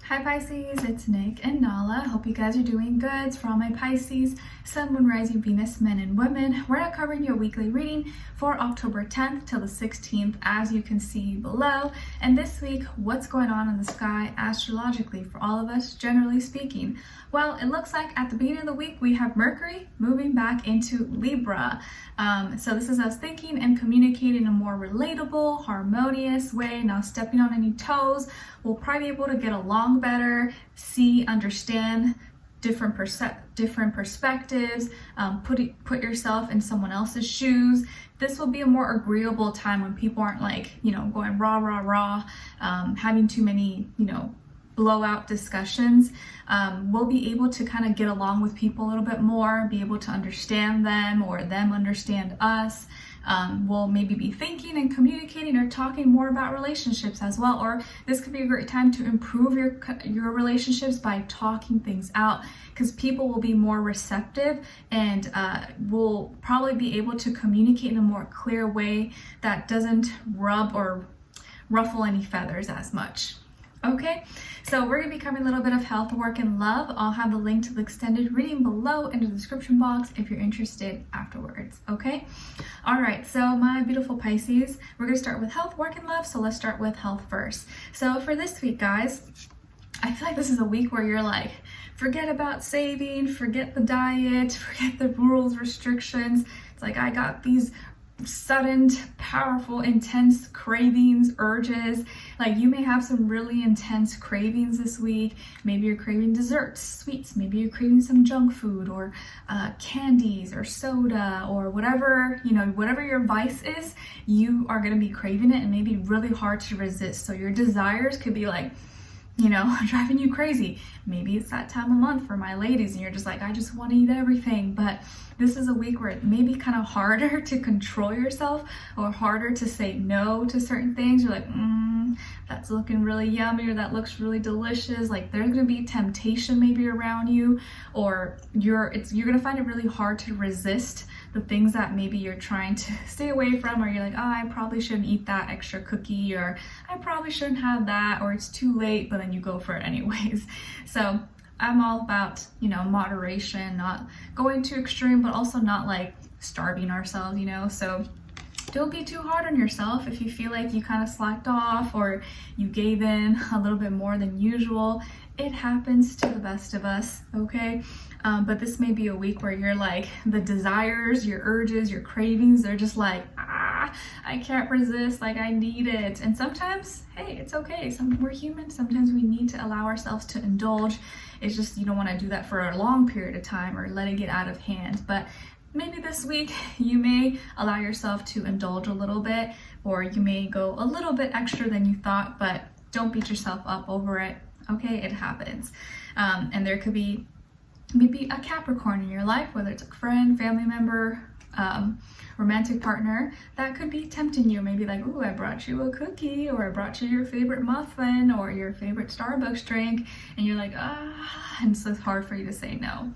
Hi Pisces, it's Nick and Nala. Hope you guys are doing good. It's for all my Pisces, Sun, Moon, Rising, Venus, men and women. We're now covering your weekly reading for October 10th till the 16th, as you can see below. And this week, what's going on in the sky astrologically for all of us, generally speaking? Well, it looks like at the beginning of the week, we have Mercury moving back into Libra. So this is us thinking and communicating in a more relatable, harmonious way, not stepping on any toes. We'll probably be able to get along better, see, understand different perspectives, put yourself in someone else's shoes. This will be a more agreeable time when people aren't going rah, rah, rah, having too many, blowout discussions. We'll be able to kind of get along with people a little bit more, be able to understand them or them understand us. We'll maybe be thinking and communicating or talking more about relationships as well. Or this could be a great time to improve your relationships by talking things out, because people will be more receptive and will probably be able to communicate in a more clear way that doesn't rub or ruffle any feathers as much. Okay, so we're going to be covering a little bit of health, work, and love. I'll have the link to the extended reading below in the description box if you're interested afterwards, okay? All right, so my beautiful Pisces, we're going to start with health, work, and love, so let's start with health first. So for this week, guys, I feel like this is a week where you're like, forget about saving, forget the diet, forget the rules, restrictions. It's like, I got these sudden, powerful, intense cravings, urges. Like, you may have some really intense cravings this week. Maybe you're craving desserts, sweets. Maybe you're craving some junk food or candies or soda or whatever, whatever your vice is, you are going to be craving it and maybe really hard to resist. So your desires could be like, driving you crazy. Maybe it's that time of month for my ladies and you're just like, I just want to eat everything. But this is a week where it may be kind of harder to control yourself or harder to say no to certain things. You're like, that's looking really yummy, or that looks really delicious. Like, there's going to be temptation maybe around you, or you're going to find it really hard to resist the things that maybe you're trying to stay away from, or you're like, oh, I probably shouldn't eat that extra cookie, or I probably shouldn't have that, or it's too late, but then you go for it anyways. So I'm all about, moderation, not going too extreme, but also not like starving ourselves, so don't be too hard on yourself if you feel like you kind of slacked off or you gave in a little bit more than usual. It happens to the best of us, okay? But this may be a week where you're like, the desires, your urges, your cravings, they're just like, I can't resist, like I need it. And sometimes, hey, it's okay. We're human. Sometimes we need to allow ourselves to indulge. It's just, you don't want to do that for a long period of time or let it get out of hand. But maybe this week you may allow yourself to indulge a little bit, or you may go a little bit extra than you thought, but don't beat yourself up over it. Okay, it happens. And there could be maybe a Capricorn in your life, whether it's a friend, family member, romantic partner, that could be tempting you. Maybe like, oh, I brought you a cookie, or I brought you your favorite muffin or your favorite Starbucks drink, and you're like, and so it's hard for you to say no.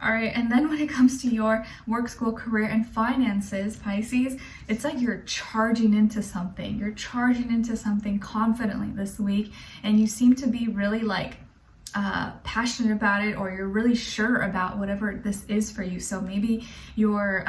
All right, and then when it comes to your work, school, career, and finances, Pisces, it's like you're charging into something. You're charging into something confidently this week, and you seem to be really passionate about it, or you're really sure about whatever this is for you. So maybe you're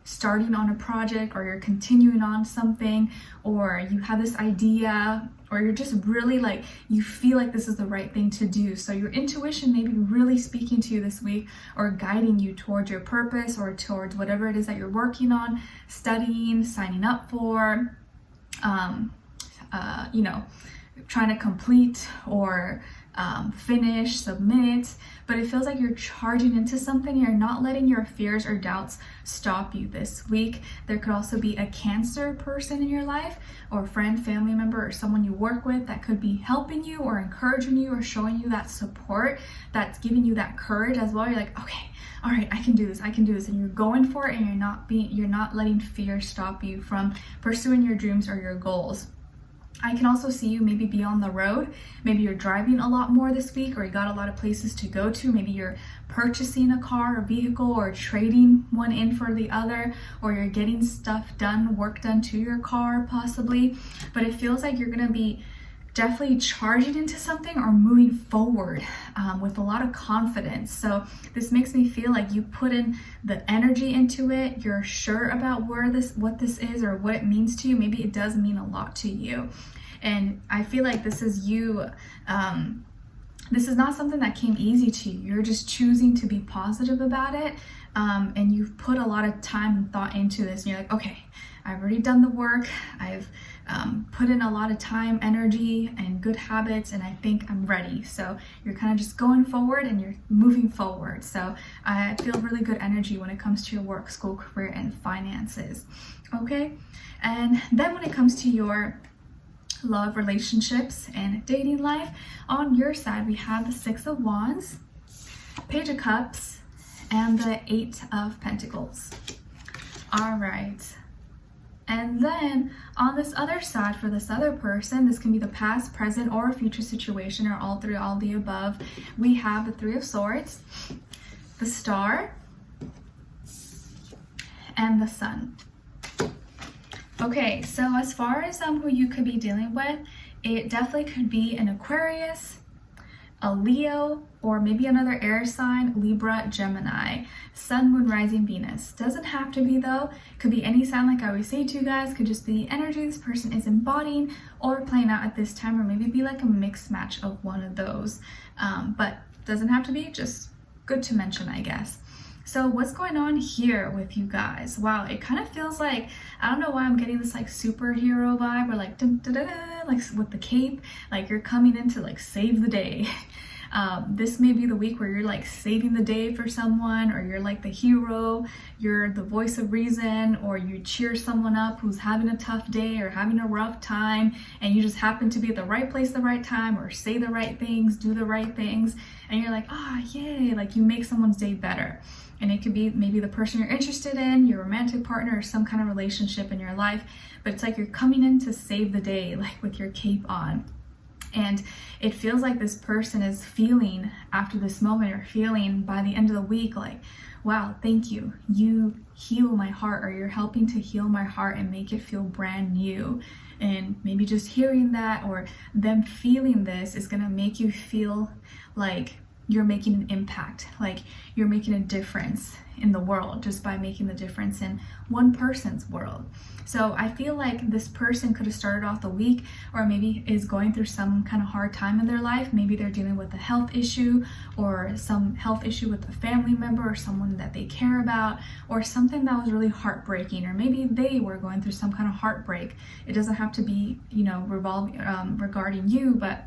starting on a project, or you're continuing on something, or you have this idea, or you're just really you feel like this is the right thing to do. So your intuition may be really speaking to you this week, or guiding you towards your purpose or towards whatever it is that you're working on, studying, signing up for, trying to complete or finish, submit. But it feels like you're charging into something. You're not letting your fears or doubts stop you this week. There could also be a Cancer person in your life, or a friend, family member, or someone you work with that could be helping you or encouraging you or showing you that support, that's giving you that courage as well. You're like, okay, all right, I can do this, and you're going for it, and you're not letting fear stop you from pursuing your dreams or your goals. I can also see you maybe be on the road. Maybe you're driving a lot more this week, or you got a lot of places to go to. Maybe you're purchasing a car or vehicle, or trading one in for the other, or you're getting stuff done, work done to your car possibly. But it feels like you're going to be definitely charging into something or moving forward with a lot of confidence. So this makes me feel like you put in the energy into it. You're sure about what this is or what it means to you. Maybe it does mean a lot to you. And I feel like this is you. This is not something that came easy to you. You're just choosing to be positive about it. And you've put a lot of time and thought into this. And you're like, okay, I've already done the work. I've put in a lot of time, energy, and good habits, and I think I'm ready. So you're kind of just going forward and you're moving forward. So I feel really good energy when it comes to your work, school, career, and finances. Okay? And then when it comes to your love, relationships, and dating life, on your side, we have the Six of Wands, Page of Cups, and the Eight of Pentacles. All right. And then on this other side, for this other person, this can be the past, present, or future situation, or all three, all the above. We have the Three of Swords, the Star, and the Sun. Okay, so as far as who you could be dealing with, it definitely could be an Aquarius, a Leo, or maybe another air sign, Libra, Gemini, Sun, Moon, Rising, Venus. Doesn't have to be though. Could be any sign, like I always say to you guys. Could just be the energy this person is embodying or playing out at this time, or maybe be like a mixed match of one of those. But doesn't have to be, just good to mention, I guess. So what's going on here with you guys? Wow, it kind of feels like, I don't know why I'm getting this like superhero vibe, or like dun, dun, dun, dun, like with the cape, like you're coming in to like save the day. This may be the week where you're like saving the day for someone, or you're like the hero, you're the voice of reason, or you cheer someone up who's having a tough day or having a rough time, and you just happen to be at the right place at the right time, or say the right things, do the right things, and you're like, ah, yay, like you make someone's day better. And it could be maybe the person you're interested in, your romantic partner, or some kind of relationship in your life, but it's like you're coming in to save the day, like with your cape on. And it feels like this person is feeling after this moment, or feeling by the end of the week, like, wow, thank you. You heal my heart, or you're helping to heal my heart and make it feel brand new. And maybe just hearing that, or them feeling this, is gonna make you feel like you're making an impact, like you're making a difference in the world just by making the difference in one person's world. So I feel like this person could have started off the week, or maybe is going through some kind of hard time in their life. Maybe they're dealing with a health issue, or some health issue with a family member or someone that they care about, or something that was really heartbreaking, or maybe they were going through some kind of heartbreak. It doesn't have to be, regarding you, but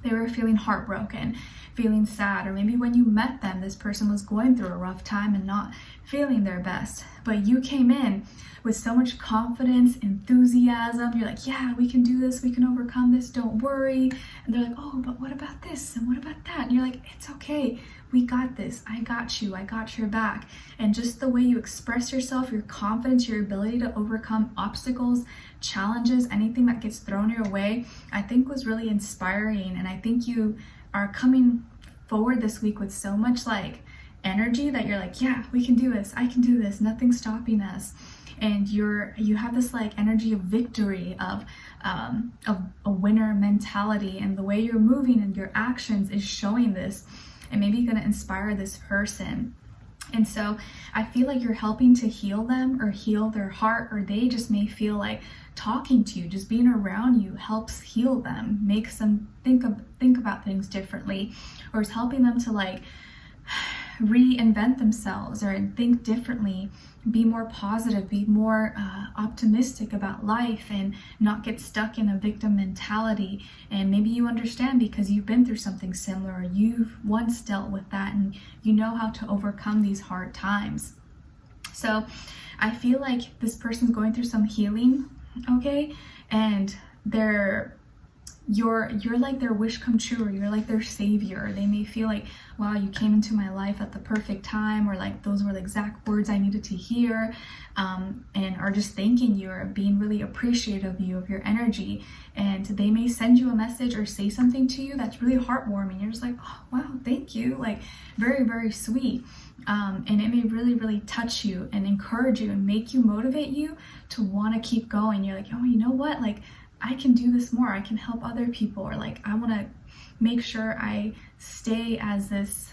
they were feeling heartbroken, feeling sad, or maybe when you met them, this person was going through a rough time and not feeling their best. But you came in with so much confidence, enthusiasm. You're like, yeah, we can do this, we can overcome this, don't worry. And they're like, oh, but what about this? And what about that? And you're like, it's okay, we got this, I got you, I got your back. And just the way you express yourself, your confidence, your ability to overcome obstacles, challenges, anything that gets thrown your way, I think was really inspiring. And I think you are coming forward this week with so much like energy that you're like, yeah, we can do this, I can do this, nothing's stopping us. And you have this like energy of victory, of a winner mentality, and the way you're moving and your actions is showing this, and maybe you're going to inspire this person. And so I feel like you're helping to heal them, or heal their heart, or they just may feel like talking to you, just being around you helps heal them, makes them think about things differently, or is helping them to like reinvent themselves or think differently, be more positive, be more optimistic about life, and not get stuck in a victim mentality. And maybe you understand because you've been through something similar, or you've once dealt with that, and you know how to overcome these hard times. So I feel like this person's going through some healing, okay? And you're like their wish come true, or you're like their savior. They may feel like, wow, you came into my life at the perfect time, or like those were the exact words I needed to hear, and are just thanking you, or being really appreciative of you, of your energy. And they may send you a message or say something to you that's really heartwarming. You're just like, oh wow, thank you, like very, very sweet. And it may really, really touch you and encourage you and make you, motivate you to want to keep going. You're like, oh, you know what, like I can do this more, I can help other people, or like I want to make sure I stay as this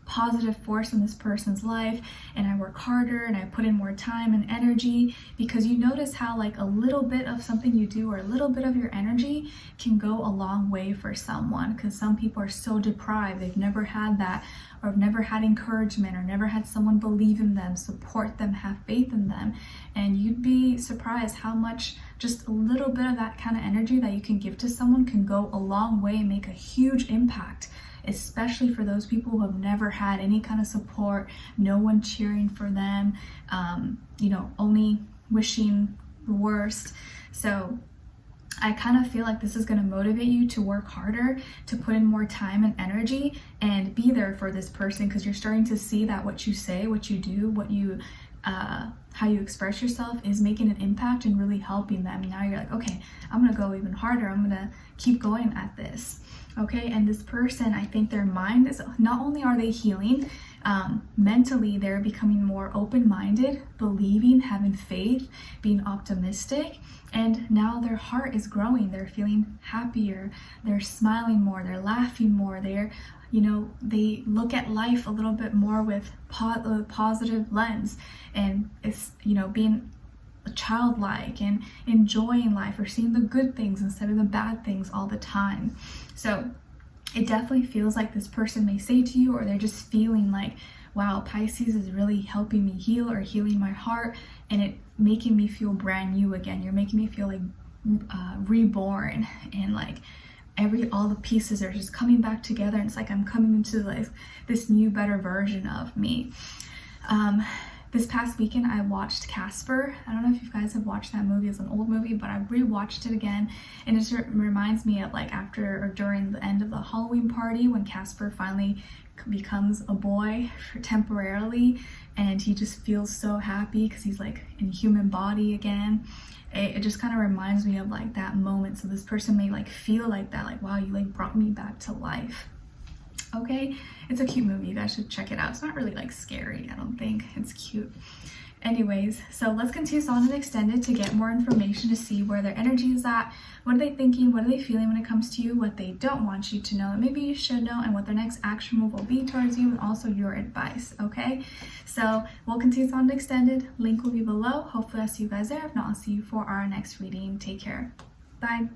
positive force in this person's life, and I work harder and I put in more time and energy, because you notice how like a little bit of something you do or a little bit of your energy can go a long way for someone, because some people are so deprived, they've never had that, or have never had encouragement, or never had someone believe in them, support them, have faith in them. And you'd be surprised how much just a little bit of that kind of energy that you can give to someone can go a long way and make a huge impact, especially for those people who have never had any kind of support, no one cheering for them, only wishing the worst. So I kind of feel like this is going to motivate you to work harder, to put in more time and energy and be there for this person, because you're starting to see that what you say, what you do, what you how you express yourself is making an impact and really helping them. Now you're like, okay, I'm gonna go even harder, I'm gonna keep going at this. Okay, and this person, I think their mind is, not only are they healing, mentally they're becoming more open-minded, believing, having faith, being optimistic, and now their heart is growing, they're feeling happier, they're smiling more, they're laughing more, they're they look at life a little bit more with a positive lens, and it's being childlike and enjoying life, or seeing the good things instead of the bad things all the time. So it definitely feels like this person may say to you, or they're just feeling like, wow, Pisces is really helping me heal, or healing my heart, and it making me feel brand new again. You're making me feel like reborn, and like all the pieces are just coming back together, and it's like I'm coming into like this new, better version of me. This past weekend I watched Casper. I don't know if you guys have watched that movie. It's an old movie, but I rewatched it again, and it just reminds me of like after or during the end of the Halloween party, when Casper finally becomes a boy temporarily, and he just feels so happy because he's like in a human body again. It just kind of reminds me of like that moment. So this person may like feel like that, like, wow, you like brought me back to life. Okay, it's a cute movie, you guys should check it out. It's not really like scary, I don't think. It's cute. Anyways, so let's continue on and extended to get more information, to see where their energy is at, what are they thinking, what are they feeling when it comes to you, what they don't want you to know that maybe you should know, and what their next action move will be towards you, and also your advice. Okay, so we'll continue on to extended. Link will be below. Hopefully I'll see you guys there. If not, I'll see you for our next reading. Take care. Bye.